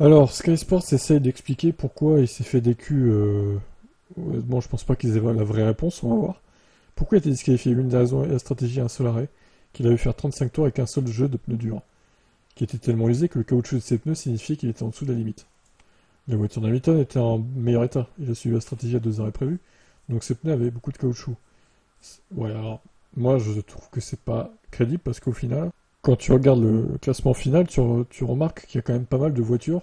Alors, Sky Sports essaye d'expliquer pourquoi il s'est fait DQ. Honnêtement, je pense pas qu'ils aient la vraie réponse, on va voir. Pourquoi il a été disqualifié? L'une des raisons est la stratégie à un seul arrêt, qu'il avait fait 35 tours avec un seul jeu de pneus durs, qui était tellement usé que le caoutchouc de ses pneus signifiait qu'il était en dessous de la limite. La voiture d'Hamilton était en meilleur état, il a suivi la stratégie à 2 arrêts prévus, donc ses pneus avaient beaucoup de caoutchouc. Ouais, alors, moi je trouve que c'est pas crédible parce qu'au final, quand tu regardes le classement final, tu remarques qu'il y a quand même pas mal de voitures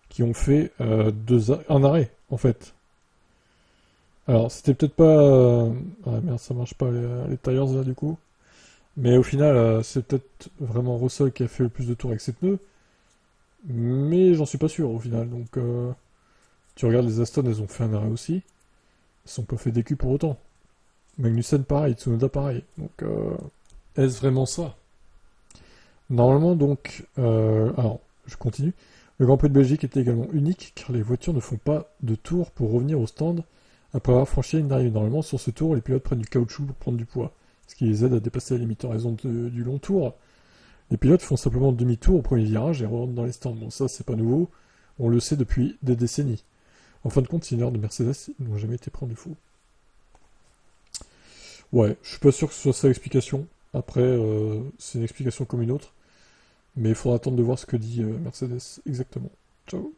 qui ont fait un arrêt, en fait. Alors, c'était peut-être pas. Ah merde, ça marche pas les tires là du coup. Mais au final, c'est peut-être vraiment Russell qui a fait le plus de tours avec ses pneus. Mais j'en suis pas sûr au final. Donc, tu regardes les Aston, elles ont fait un arrêt aussi. Elles sont pas fait des culs pour autant. Magnussen pareil, Tsunoda pareil. Donc, est-ce vraiment ça? Normalement, donc. Alors, je continue. Le Grand Prix de Belgique était également unique car les voitures ne font pas de tour pour revenir au stand après avoir franchi la ligne d'arrivée. Normalement, sur ce tour, les pilotes prennent du caoutchouc pour prendre du poids, ce qui les aide à dépasser la limite en raison du long tour. Les pilotes font simplement demi-tour au premier virage et rentrent dans les stands. Bon, ça, c'est pas nouveau. On le sait depuis des décennies. En fin de compte, c'est une erreur de Mercedes, ils n'ont jamais été pris du faux. Ouais, je suis pas sûr que ce soit ça l'explication. Après, c'est une explication comme une autre. Mais il faudra attendre de voir ce que dit Mercedes exactement. Ciao.